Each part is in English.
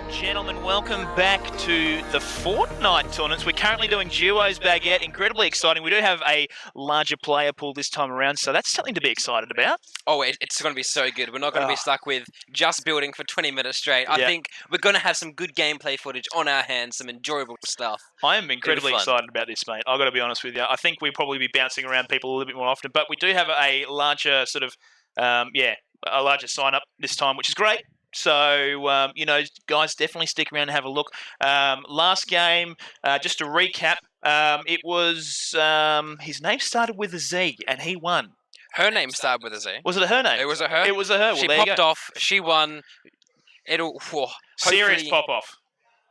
and gentlemen, welcome back to the Fortnite tournaments. We're currently doing duos, Baguette. Incredibly exciting. We do have a larger player pool this time around, so that's something to be excited about. Oh, it's going to be so good. We're not going to be stuck with just building for 20 minutes straight. I think we're going to have some good gameplay footage on our hands, some enjoyable stuff. I am incredibly excited about this, mate. I've got to be honest with you. I think we'll probably be bouncing around people a little bit more often, but we do have a larger sort of, a larger sign-up this time, which is great. So, guys, definitely stick around and have a look. Last game, just to recap, it was his name started with a Z, and he won. Her name started with a Z. Was it her name? It was a her. It was a her. Well, she popped off. She won. It'll serious pop off,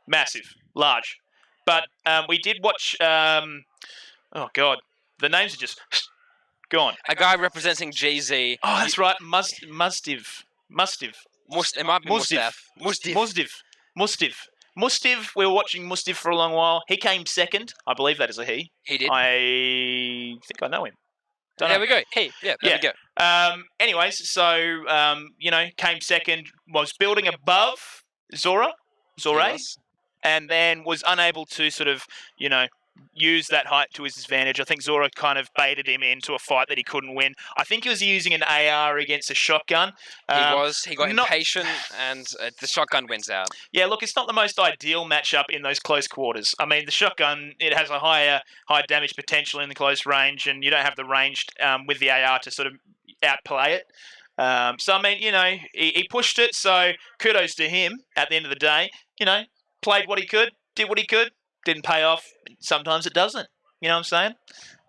massive, large. But we did watch. Oh God, the names are just gone. A guy representing GZ. Oh, that's right. Mustiv. It might be Mustiv. We were watching Mustiv for a long while. He came second. I believe that is a he. He did. I think I know him. There we go. Hey, there we go. Anyways, so, came second, was building above Zora, and then was unable to sort of, use that height to his advantage. I think Zora kind of baited him into a fight that he couldn't win. I think he was using an AR against a shotgun. He got impatient, and the shotgun wins out. Yeah, look, it's not the most ideal matchup in those close quarters. I mean, the shotgun, it has a high damage potential in the close range, and you don't have the range with the AR to sort of outplay it. So, I mean, he pushed it, so kudos to him at the end of the day. Played what he could, did what he could. Didn't pay off. Sometimes it doesn't. You know what I'm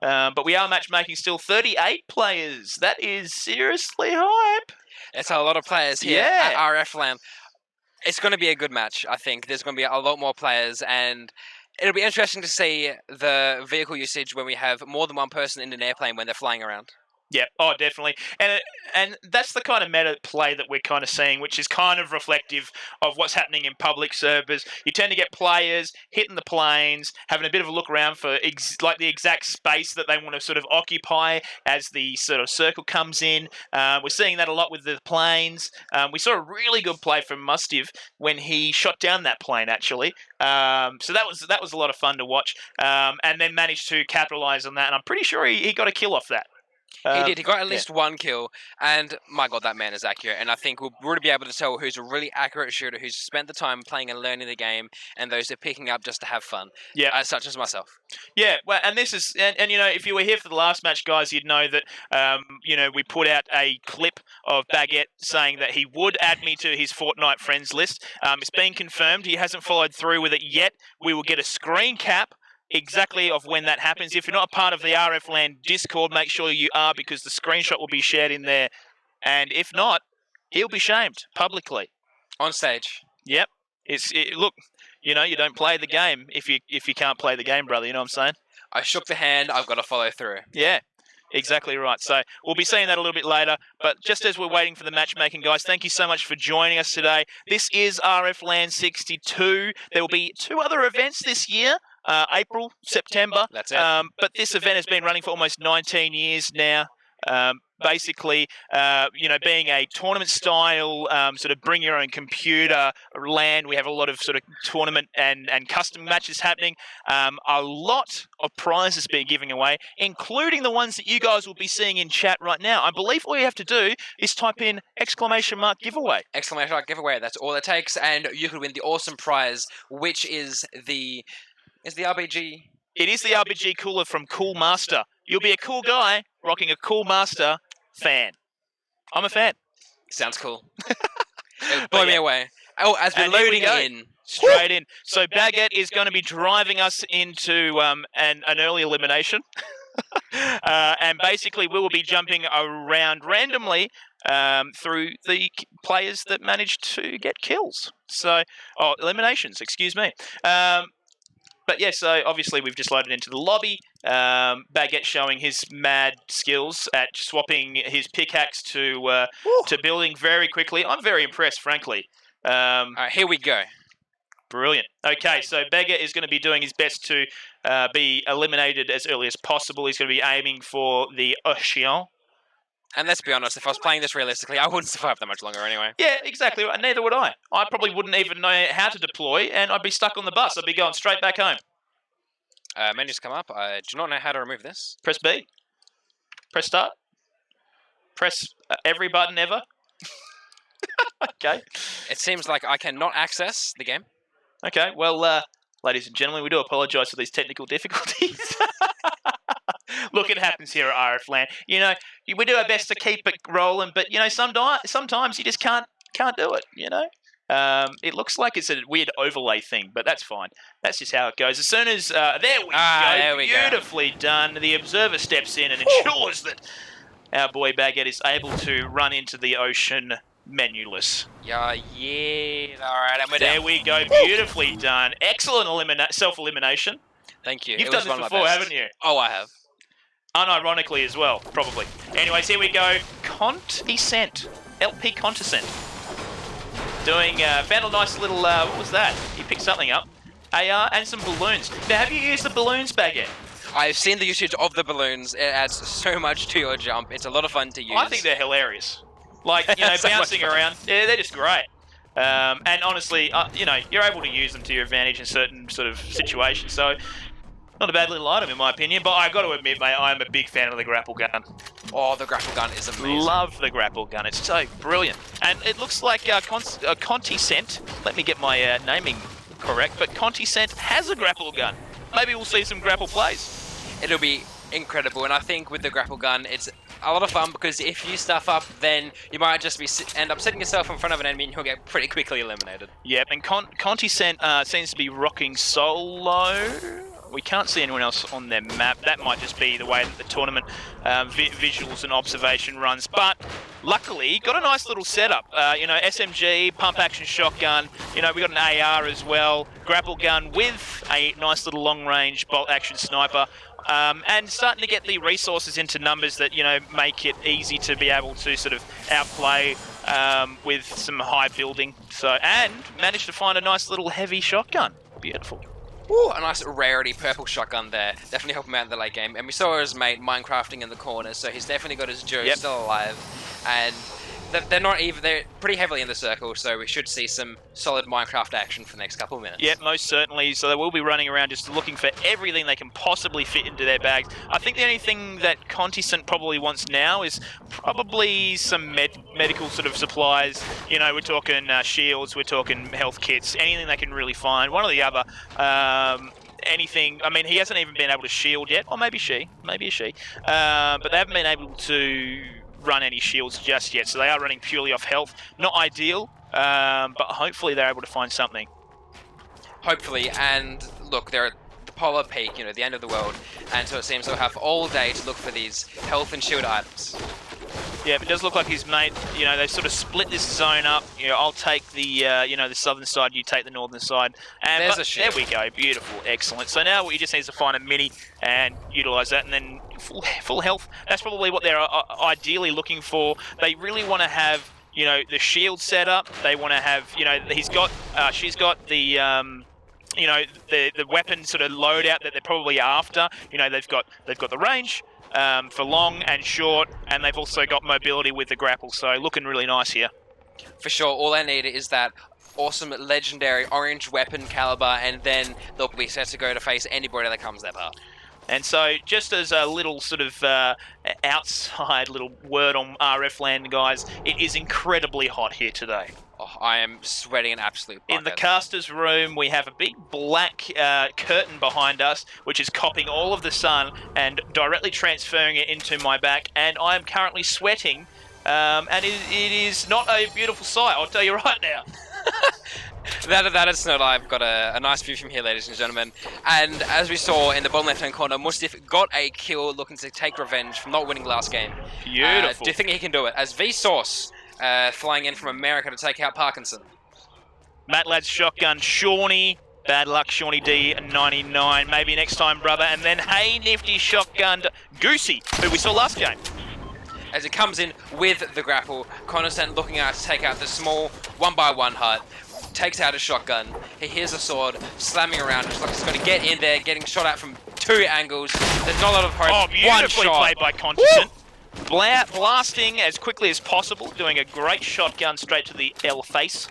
saying? But we are matchmaking still. 38 players. That is seriously hype. It's a lot of players here at RFLAN. It's going to be a good match, I think. There's going to be a lot more players, and it'll be interesting to see the vehicle usage when we have more than one person in an airplane when they're flying around. Yeah, definitely. And that's the kind of meta play that we're kind of seeing, which is kind of reflective of what's happening in public servers. You tend to get players hitting the planes, having a bit of a look around for the exact space that they want to sort of occupy as the sort of circle comes in. We're seeing that a lot with the planes. We saw a really good play from Mustiv when he shot down that plane, actually. So that was a lot of fun to watch, and then managed to capitalize on that. And I'm pretty sure he got a kill off that. He did. He got at least one kill, and my God, that man is accurate. And I think we'll really be able to tell who's a really accurate shooter, who's spent the time playing and learning the game, and those who are picking up just to have fun. Yeah, such as myself. Yeah, well, and this is, and if you were here for the last match, guys, you'd know that, we put out a clip of Baguette saying that he would add me to his Fortnite friends list. It's been confirmed. He hasn't followed through with it yet. We will get a screen cap exactly of when that happens. If you're not a part of the RFLAN Discord, make sure you are, because the screenshot will be shared in there. And if not, he'll be shamed publicly on stage. Yep. Look, you don't play the game if you can't play the game, brother. You know what I'm saying? I shook the hand. I've got to follow through. Yeah. Exactly right. So we'll be seeing that a little bit later. But just as we're waiting for the matchmaking, guys, thank you so much for joining us today. This is RFLAN 62. There will be 2 other events this year. April, September. That's it. But this event has been running for almost 19 years now. Basically, being a tournament style, sort of bring your own computer LAN. We have a lot of sort of tournament and custom matches happening. A lot of prizes being given away, including the ones that you guys will be seeing in chat right now. I believe all you have to do is type in !giveaway. !giveaway. That's all it takes, and you could win the awesome prize, which is the RBG. It is the RBG cooler from Cool Master. You'll be a cool guy rocking a Cool Master fan. I'm a fan. Sounds cool. Blow me away. Oh, as we're loading in. Straight in. So Baguette is going to be driving us into an early elimination. And basically we will be jumping around randomly through the players that managed to get kills. Eliminations, excuse me. But yeah, so obviously we've just loaded into the lobby. Baguette showing his mad skills at swapping his pickaxe to building very quickly. I'm very impressed, frankly. All right, here we go. Brilliant. Okay, so Baguette is going to be doing his best to be eliminated as early as possible. He's going to be aiming for the Ocean. And let's be honest, if I was playing this realistically, I wouldn't survive that much longer anyway. Yeah, exactly. Neither would I. I probably wouldn't even know how to deploy, and I'd be stuck on the bus. I'd be going straight back home. Menus come up. I do not know how to remove this. Press B. Press start. Press every button ever. Okay. It seems like I cannot access the game. Okay, well, ladies and gentlemen, we do apologise for these technical difficulties. Look, it happens here at RFLAN. You know, we do our best to keep it rolling, but, you know, sometimes you just can't do it, you know? It looks like it's a weird overlay thing, but that's fine. That's just how it goes. As soon as... there we go. Beautifully done. The observer steps in and ensures that our boy Baguette is able to run into the ocean menuless. Yeah. All right, and we're there down. We go. Beautifully done. Excellent self-elimination. Thank you. You've done this before, haven't you? Oh, I have. Unironically as well, probably. Anyways, here we go. Contisent. LP Contisent. Doing, found a nice little, what was that? He picked something up. AR and some balloons. Now, have you used the balloons, Baguette? I've seen the usage of the balloons. It adds so much to your jump. It's a lot of fun to use. I think they're hilarious. Like, you know, bouncing around. Yeah, they're just great. And honestly, you know, you're able to use them to your advantage in certain sort of situations. So, not a bad little item in my opinion. But I've got to admit, mate, I'm a big fan of the grapple gun. Oh, the grapple gun is amazing. Love the grapple gun. It's so brilliant. And it looks like Contisent, let me get my naming correct, but Contisent has a grapple gun. Maybe we'll see some grapple plays. It'll be incredible, and I think with the grapple gun, it's a lot of fun because if you stuff up, then you might just end up setting yourself in front of an enemy and you'll get pretty quickly eliminated. Yep, and Contisent seems to be rocking solo. We can't see anyone else on their map. That might just be the way that the tournament visuals and observation runs. But luckily, got a nice little setup. You know, SMG, pump action shotgun. You know, we got an AR as well. Grapple gun with a nice little long range bolt action sniper. And starting to get the resources into numbers that, you know, make it easy to be able to sort of outplay with some high building. So, and managed to find a nice little heavy shotgun. Beautiful. Ooh, a nice rarity purple shotgun there. Definitely help him out in the late game. And we saw his mate Minecrafting in the corner, so he's definitely got his Joe still alive. And they're pretty heavily in the circle, so we should see some solid Minecraft action for the next couple of minutes. Yep, most certainly. So they will be running around just looking for everything they can possibly fit into their bags. I think the only thing that Contisent probably wants now is probably some medical sort of supplies. You know, we're talking shields, we're talking health kits, anything they can really find. One or the other. Anything. I mean, he hasn't even been able to shield yet, or maybe she. But they haven't been able to run any shields just yet, so they are running purely off health. Not ideal, but hopefully they're able to find something. Hopefully, and look, they're at the polar peak, you know, the end of the world, and so it seems they'll have all day to look for these health and shield items. Yeah, it does look like his mate, you know, they sort of split this zone up. You know, I'll take the, you know, the southern side, you take the northern side. And there's a shield. There we go, beautiful, excellent. So now he just needs to find a mini and utilise that, and then full health. That's probably what they're ideally looking for. They really want to have, you know, the shield set up. They want to have, you know, she's got the, you know, the weapon sort of loadout that they're probably after. You know, they've got the range. For long and short, and they've also got mobility with the grapple, so looking really nice here. For sure, all I need is that awesome legendary orange weapon caliber, and then they'll be set to go to face anybody that comes their path. And so, just as a little sort of outside little word on RFLAN, guys, it is incredibly hot here today. Oh, I am sweating an absolute bucket. In the caster's room, we have a big black curtain behind us, which is copying all of the sun and directly transferring it into my back. And I am currently sweating, and it is not a beautiful sight, I'll tell you right now. That is not. I've got a nice view from here, ladies and gentlemen. And as we saw in the bottom left-hand corner, Mustif got a kill looking to take revenge from not winning last game. Beautiful. Do you think he can do it? As Vsauce flying in from America to take out Parkinson. Matlad's shotgun, Shawnee. Bad luck, Shawnee D99. Maybe next time, brother. And then Hey Nifty shotgunned Goosey, who we saw last game. As it comes in with the grapple, Connistant looking out to take out the small 1x1 hut. Takes out a shotgun. He hears a sword slamming around. Looks like he's going to get in there, getting shot at from 2 angles. There's not a lot of hope. Oh, beautifully played by Contisent. blasting as quickly as possible, doing a great shotgun straight to the L face,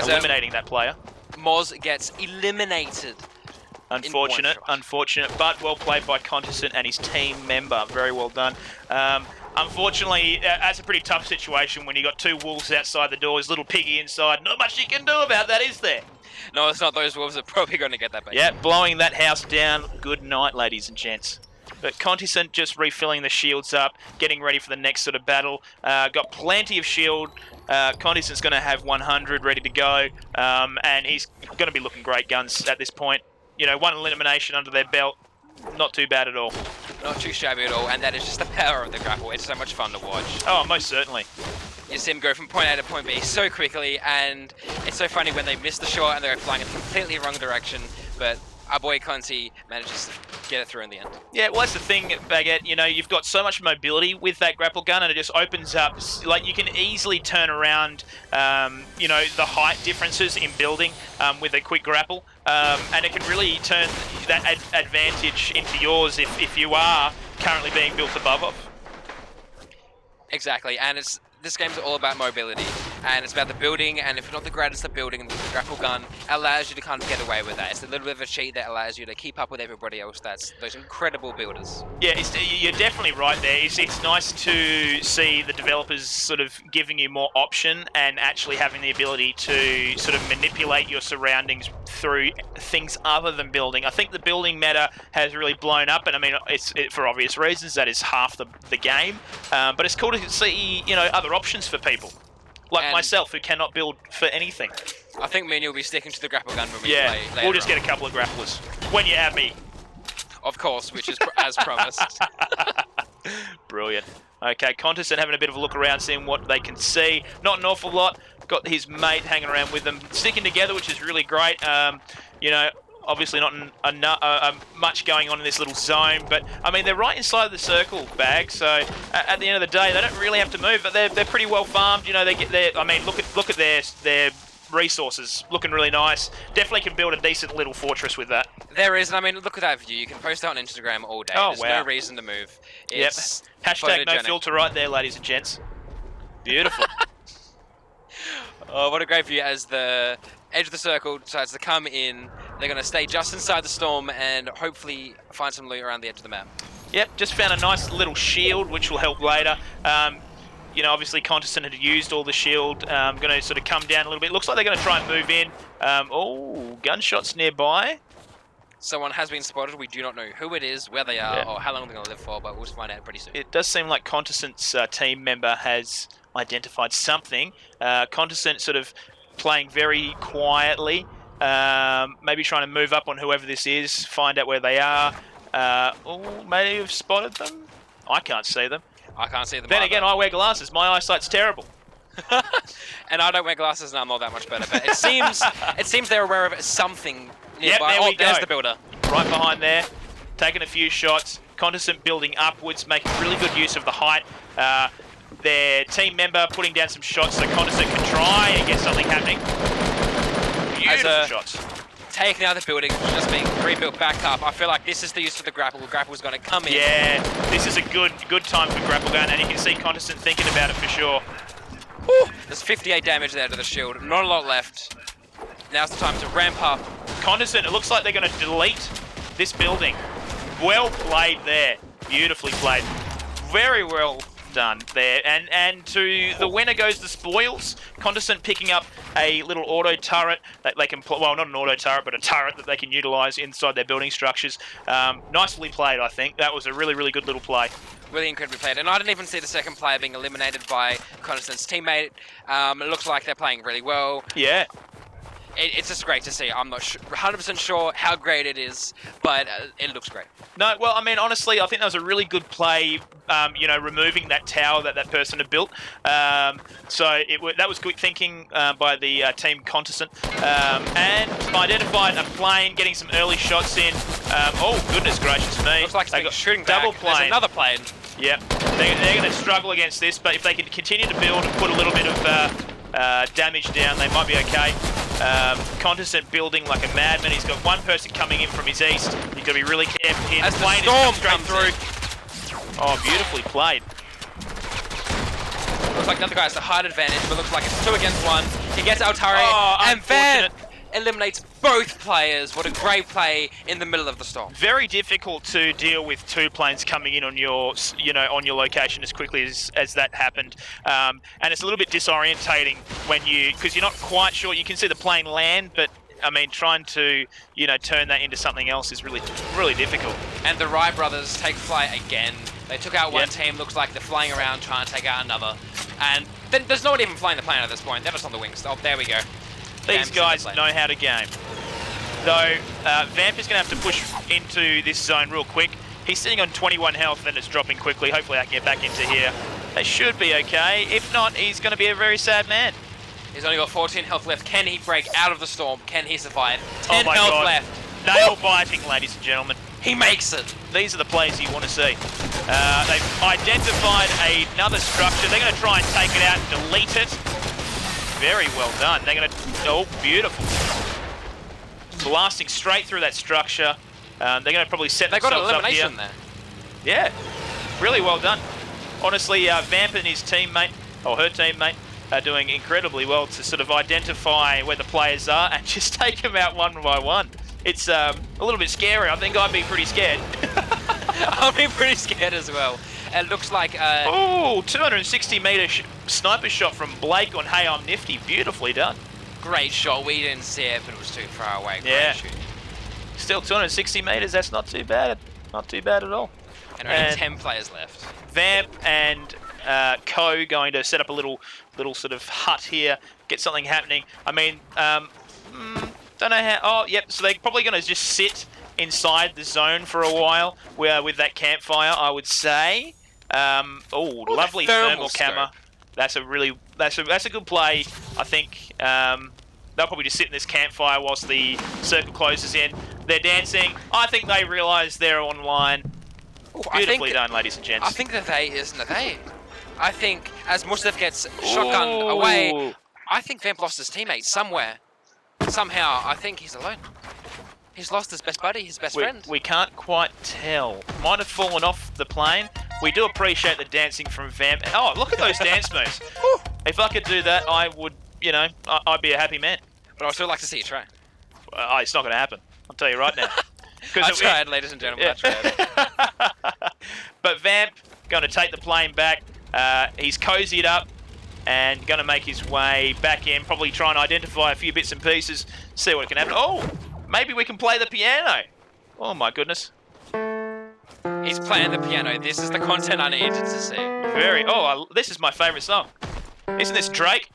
eliminating that player. Moz gets eliminated. Unfortunate, but well played by Contestant and his team member. Very well done. Unfortunately, that's a pretty tough situation when you got two wolves outside the doors, little piggy inside. Not much you can do about that, is there? No, it's not. Those wolves are probably going to get that back. Yeah, blowing that house down. Good night, ladies and gents. But Contestant just refilling the shields up, getting ready for the next sort of battle. Got plenty of shield. Contestant's going to have 100 ready to go, and he's going to be looking great guns at this point. You know, one elimination under their belt. Not too bad at all. Not too shabby at all, and that is just the power of the grapple. It's so much fun to watch. Oh, most certainly. You see him go from point A to point B so quickly, and it's so funny when they miss the shot and they're flying in the completely wrong direction, but our boy Conti manages to get it through in the end. Yeah, well, that's the thing, Baguette. You know, you've got so much mobility with that grapple gun, and it just opens up. Like, you can easily turn around, you know, the height differences in building with a quick grapple, and it can really turn that advantage into yours if you are currently being built above it. Exactly, and this game's all about mobility, and it's about the building, and if you're not the greatest at building, the grapple gun allows you to kind of get away with that. It's a little bit of a cheat that allows you to keep up with everybody else. That's those incredible builders. Yeah, you're definitely right there. It's nice to see the developers sort of giving you more option and actually having the ability to sort of manipulate your surroundings through things other than building. I think the building meta has really blown up, and I mean, it's for obvious reasons. That is half the game, but it's cool to see, you know, other options for people like myself who cannot build for anything. I think me and you'll be sticking to the grapple gun when we play later. We'll just get a couple of grapplers when you have me. Of course, which is as promised. Brilliant. Okay, Contestant having a bit of a look around, seeing what they can see. Not an awful lot. Got his mate hanging around with them, sticking together, which is really great. You know, obviously not much going on in this little zone, but I mean, they're right inside the circle bag, so at the end of the day they don't really have to move, but they're pretty well farmed. You know, they get their, I mean, look at their resources, looking really nice. Definitely can build a decent little fortress with that. There is, and I mean, look at that view. You can post that on Instagram all day. There's no reason to move. It's Hashtag no filter right there, ladies and gents. Beautiful. Oh, what a great view as the edge of the circle decides to come in. They're going to stay just inside the storm and hopefully find some loot around the edge of the map. Yep, just found a nice little shield, which will help later. You know, obviously Contestant had used all the shield. Going to sort of come down a little bit. Looks like they're going to try and move in. Oh, gunshots nearby. Someone has been spotted. We do not know who it is, where they are, or how long they're going to live for, but we'll just find out pretty soon. It does seem like Contestant's team member has identified something. Contestant sort of playing very quietly, maybe trying to move up on whoever this is, find out where they are. Oh, may have spotted them. I can't see them. I can't see them. Then again, I wear glasses. My eyesight's terrible. And I don't wear glasses, and I'm not that much better. But it seems they're aware of something nearby. Yep, there's the builder. Right behind there, taking a few shots. Contestant building upwards, making really good use of the height. Their team member putting down some shots so Contestant can try and get something happening. Beautiful shots. Taking out the building, just being rebuilt back up. I feel like this is the use of the grapple. The grapple's going to come in. Yeah, this is a good time for grapple gun, and you can see Contestant thinking about it for sure. Woo! There's 58 damage there to the shield. Not a lot left. Now's the time to ramp up. Contestant, it looks like they're going to delete this building. Well played there. Beautifully played. Very well done there, and to the winner goes the spoils. Contestant picking up a little auto turret that they can, well, not an auto turret, but a turret that they can utilize inside their building structures. Nicely played, I think. That was a really good little play. Really incredibly played, and I didn't even see the second player being eliminated by Contestant's teammate. It looks like they're playing really well. Yeah. It's just great to see. I'm not 100% sure how great it is, but it looks great. No, well, I mean, honestly, I think that was a really good play, you know, removing that tower that person had built. So that was good thinking by the team Contestant. And identified a plane, getting some early shots in. Oh, goodness gracious me. Looks like they got shooting double back. plane. There's another plane. Yep. They're going to struggle against this, but if they can continue to build and put a little bit of damage down, they might be okay. Contestant building like a madman. He's got one person coming in from his east. You've got to be really careful here. As the plane storm is coming straight through. Oh, beautifully played. Looks like the other guy has the height advantage, but looks like it's 2 against 1. He gets Altare, and Van eliminates both players. What a great play in the middle of the storm. Very difficult to deal with 2 planes coming in on your, on your location as quickly as that happened. And it's a little bit disorientating when because you're not quite sure. You can see the plane land, but I mean, trying to, turn that into something else is really, really difficult. And the Wright brothers take flight again. They took out one team, looks like they're flying around trying to take out another. And then there's no one even flying the plane at this point. They're just on the wings. Oh, there we go. These guys know how to game. Though, Vamp is going to have to push into this zone real quick. He's sitting on 21 health and it's dropping quickly. Hopefully I can get back into here. They should be okay. If not, he's going to be a very sad man. He's only got 14 health left. Can he break out of the storm? Can he survive? 10 oh my health God. left. Nail biting, ladies and gentlemen. He makes it. These are the plays you want to see. They've identified another structure. They're going to try and take it out and delete it. Very well done. They're going to... Oh, beautiful. Blasting straight through that structure. They're going to probably set themselves up here. They got elimination there. Yeah, really well done. Honestly, Vamp and his teammate, or her teammate, are doing incredibly well to sort of identify where the players are and just take them out one by one. It's a little bit scary. I think I'd be pretty scared. I'll be pretty scared as well. It looks like... oh, 260-metre sniper shot from Blake on Hey I'm Nifty. Beautifully done. Great shot. We didn't see it, but it was too far away. Great shoot. Still 260 metres. That's not too bad. Not too bad at all. And only 10 players left. Vamp and Co going to set up a little sort of hut here, get something happening. I mean, don't know how... Oh, yep, so they're probably going to just sit inside the zone for a while with that campfire, I would say. Oh, lovely thermal camera. That's a good play. I think they'll probably just sit in this campfire whilst the circle closes in. They're dancing. I think they realise they're online. Beautifully done, ladies and gents. I think that they isn't a they. I think as Mustafa gets shotgunned away, I think Vamp lost his teammate somewhere. Somehow, I think he's alone. He's lost his best buddy, his best friend. We can't quite tell. Might have fallen off the plane. We do appreciate the dancing from Vamp. Oh, look at those dance moves. If I could do that, I would, I'd be a happy man. But I'd still like to see you try. It's not going to happen. I'll tell you right now. I tried, ladies and gentlemen, I tried. But Vamp going to take the plane back. He's cozied up and going to make his way back in, probably try and identify a few bits and pieces, see what can happen. Oh, maybe we can play the piano. Oh my goodness. He's playing the piano. This is the content I needed to see. This is my favourite song. Isn't this Drake?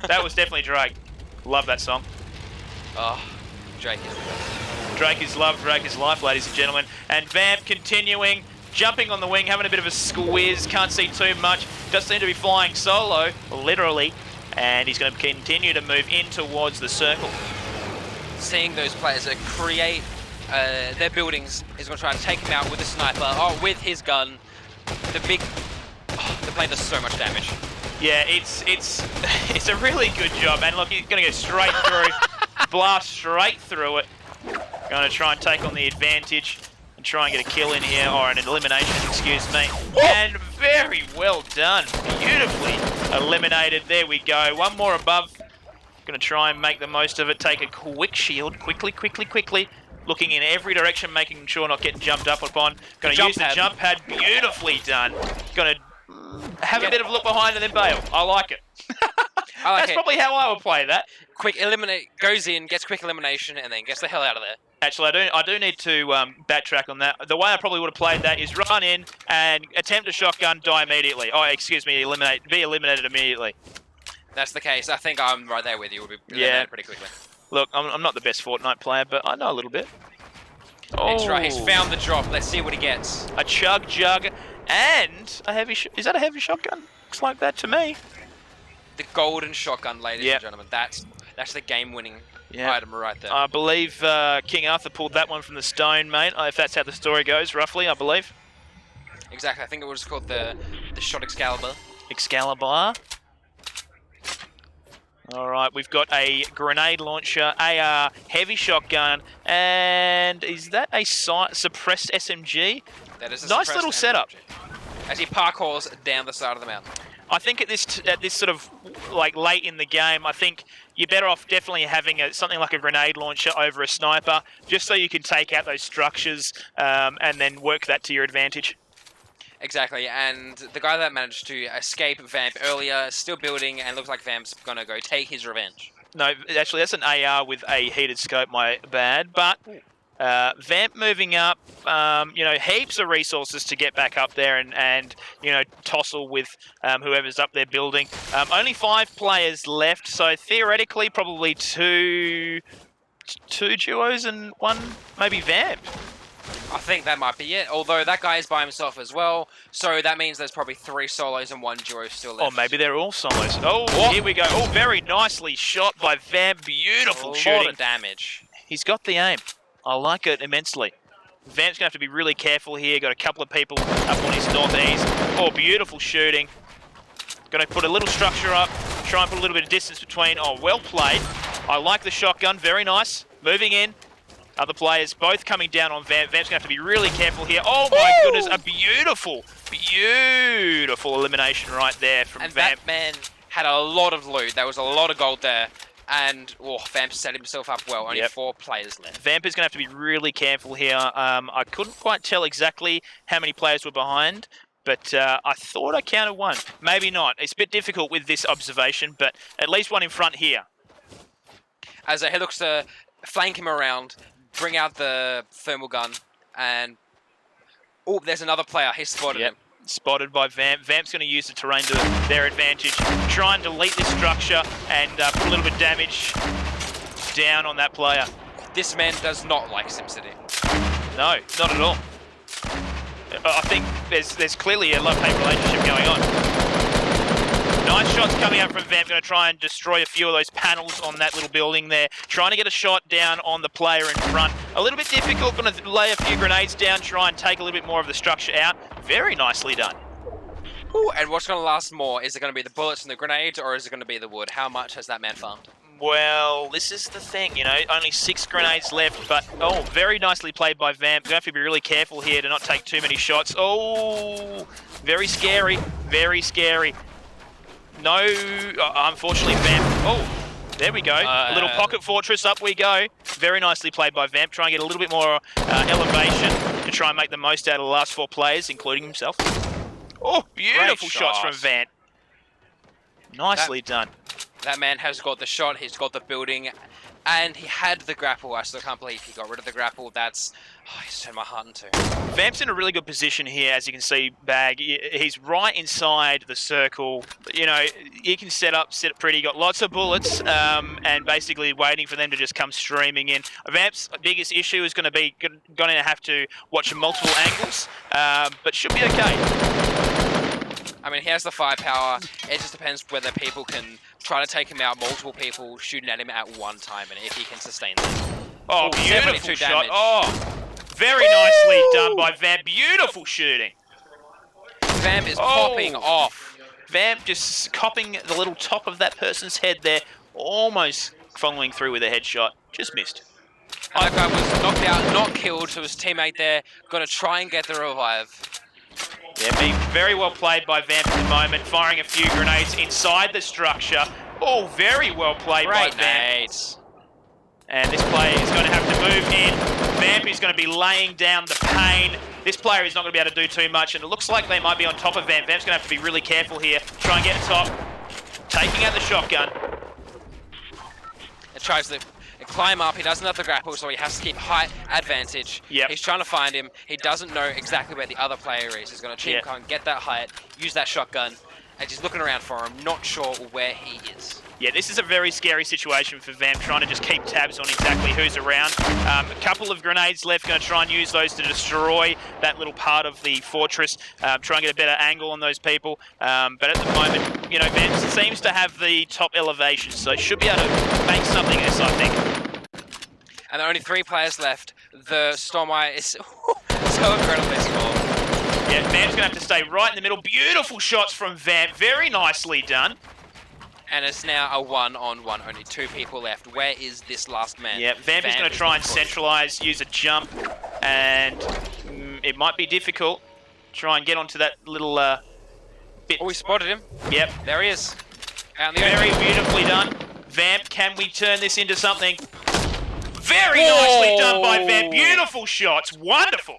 That was definitely Drake. Love that song. Oh, Drake is the best. Drake is love, Drake is life, ladies and gentlemen. And Vamp continuing, jumping on the wing, having a bit of a squeeze, can't see too much. Does seem to be flying solo, literally. And he's going to continue to move in towards the circle. Seeing those players create their buildings, he's going to try to take him out with a sniper, with his gun. The plane does so much damage. Yeah, it's a really good job. And look, he's going to go straight through, blast straight through it. Going to try and take on the advantage and try and get a kill in here, or an elimination, excuse me. And very well done. Beautifully eliminated. There we go. One more above. Going to try and make the most of it. Take a quick shield. Quickly. Looking in every direction, making sure not getting jumped up upon. Going to use the jump pad. Beautifully done. Going to have a bit of a look behind and then bail. I like it. That's probably how I would play that. Quick eliminate, goes in, gets quick elimination, and then gets the hell out of there. Actually, I do need to backtrack on that. The way I probably would have played that is run in and attempt a shotgun, die immediately. Oh, excuse me, be eliminated immediately. That's the case. I think I'm right there with you. We'll be eliminated pretty quickly. Look, I'm not the best Fortnite player, but I know a little bit. That's right. He's found the drop. Let's see what he gets. A chug jug and a heavy. Is that a heavy shotgun? Looks like that to me. The golden shotgun, ladies and gentlemen. That's the game-winning item right there. I believe King Arthur pulled that one from the stone, mate. If that's how the story goes, roughly, I believe. Exactly. I think it was called the shot Excalibur. Excalibur. All right, we've got a grenade launcher, AR, heavy shotgun, and is that a suppressed SMG? That is a nice little setup. As he parkours down the side of the mountain. I think at this sort of like late in the game, I think you're better off definitely having something like a grenade launcher over a sniper, just so you can take out those structures and then work that to your advantage. Exactly, and the guy that managed to escape Vamp earlier, still building, and looks like Vamp's gonna go take his revenge. No, actually, that's an AR with a heated scope, my bad. But Vamp moving up, you know, heaps of resources to get back up there and you know, tussle with whoever's up there building. Only 5 players left, so theoretically probably two duos and one maybe Vamp. I think that might be it, although that guy is by himself as well, so that means there's probably 3 solos and 1 duo still left. Or maybe they're all solos. Oh, here we go. Oh, very nicely shot by Vamp. Beautiful shooting. A lot of damage. He's got the aim. I like it immensely. Vamp's going to have to be really careful here. Got a couple of people up on his northeast. Oh, beautiful shooting. Going to put a little structure up, try and put a little bit of distance between. Oh, well played. I like the shotgun. Very nice. Moving in. Other players both coming down on Vamp. Vamp's going to have to be really careful here. Oh my goodness, a beautiful, beautiful elimination right there from Vamp. And that man had a lot of loot. There was a lot of gold there. And Vamp set himself up well. Only 4 players left. Vamp is going to have to be really careful here. I couldn't quite tell exactly how many players were behind, but I thought I counted 1. Maybe not. It's a bit difficult with this observation, but at least 1 in front here. As he looks to flank him around, bring out the thermal gun, and oh, there's another player. He spotted him. Spotted by Vamp. Vamp's going to use the terrain to their advantage. Try and delete this structure and put a little bit of damage down on that player. This man does not like SimCity. No, not at all. I think there's clearly a love-hate relationship going on. Nice shots coming out from Vamp. Going to try and destroy a few of those panels on that little building there. Trying to get a shot down on the player in front. A little bit difficult. Going to lay a few grenades down. Try and take a little bit more of the structure out. Very nicely done. Ooh, and what's going to last more? Is it going to be the bullets and the grenades, or is it going to be the wood? How much has that man farmed? Well, this is the thing, you know, only 6 grenades left, but, oh, very nicely played by Vamp. Going to have to be really careful here to not take too many shots. Oh, very scary, very scary. No, unfortunately, Vamp. Oh, there we go. A little pocket fortress, up we go. Very nicely played by Vamp. Try and get a little bit more elevation to try and make the most out of the last 4 players, including himself. Oh, beautiful shots from Vamp. Nicely done. That man has got the shot, he's got the building, and he had the grapple. I still can't believe he got rid of the grapple. That's... Oh, he's turned my heart into. Vamp's in a really good position here, as you can see, Bag. He's right inside the circle. You know, he can set it pretty. Got lots of bullets, and basically waiting for them to just come streaming in. Vamp's biggest issue is going to have to watch multiple angles, but should be okay. I mean, he has the firepower. It just depends whether people can try to take him out, multiple people shooting at him at one time, and if he can sustain that. Oh, beautiful shot. Oh, very nicely done by Vamp. Beautiful shooting. Vamp is popping off. Vamp just copping the little top of that person's head there, almost following through with a headshot. Just missed. And that guy was knocked out, not killed, so his teammate there got to try and get the revive. Yeah, being very well played by Vamp at the moment, firing a few grenades inside the structure. Oh, very well played by Vamp. And this player is going to have to move in. Vamp is going to be laying down the pain. This player is not going to be able to do too much, and it looks like they might be on top of Vamp. Vamp's going to have to be really careful here. Try and get top. Taking out the shotgun. It tries to climb up. He doesn't have the grapple, so he has to keep height advantage. Yep. He's trying to find him. He doesn't know exactly where the other player is. He's going to cheat con, get that height, use that shotgun, and he's looking around for him, not sure where he is. Yeah, this is a very scary situation for Vamp, trying to just keep tabs on exactly who's around. A couple of grenades left, going to try and use those to destroy that little part of the fortress, try and get a better angle on those people. But at the moment, you know, Vamp seems to have the top elevation, so should be able to make something of this, I think. And there are only 3 players left. The Stormeye is so incredibly small. Yeah, Vamp's going to have to stay right in the middle. Beautiful shots from Vamp, very nicely done. And it's now a 1-on-1, only 2 people left. Where is this last man? Yeah, Vamp is going to try and centralize, use a jump, and It might be difficult. Try and get onto that little bit. Oh, we spotted him. Yep. There he is. Out in the Very open. beautifully done. Vamp, can we turn this into something? Very nicely done by Vamp. Beautiful shots. Wonderful.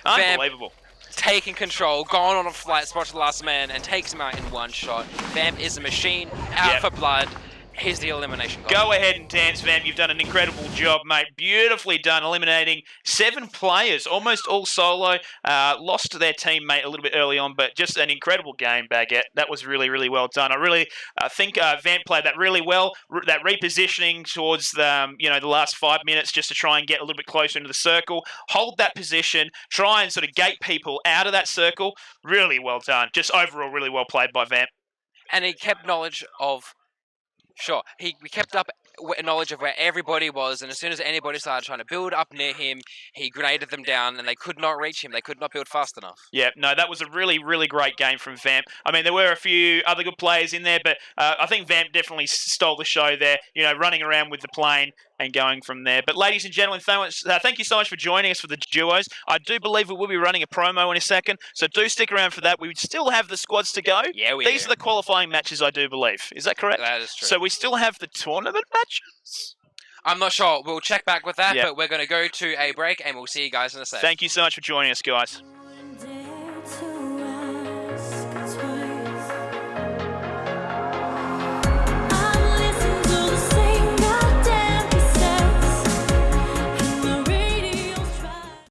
Unbelievable. Taking control, going on a flight, spots the last man, and takes him out in one shot. Vamp is a machine, out for blood. Here's the elimination goal. Go ahead and dance, Vamp. You've done an incredible job, mate. Beautifully done, eliminating 7 players, almost all solo. Lost to their teammate a little bit early on, but just an incredible game, Baguette. That was really, really well done. I really think Vamp played that really well. That repositioning towards the the last 5 minutes just to try and get a little bit closer into the circle, hold that position, try and sort of gate people out of that circle. Really well done. Just overall, really well played by Vamp. And he kept knowledge of. Sure, we kept up knowledge of where everybody was, and as soon as anybody started trying to build up near him, he grenaded them down, and they could not reach him. They could not build fast enough. Yeah, no, that was a really, really great game from Vamp. I mean, there were a few other good players in there, but I think Vamp definitely stole the show there, running around with the plane and going from there. But ladies and gentlemen, thank you so much for joining us for the duos. I do believe we will be running a promo in a second, so do stick around for that. We still have the squads to go. Yeah, These are the qualifying matches, I do believe. Is that correct? That is true. So we still have the tournament matches? I'm not sure. We'll check back with that, but we're going to go to a break, and we'll see you guys in a sec. Thank you so much for joining us, guys.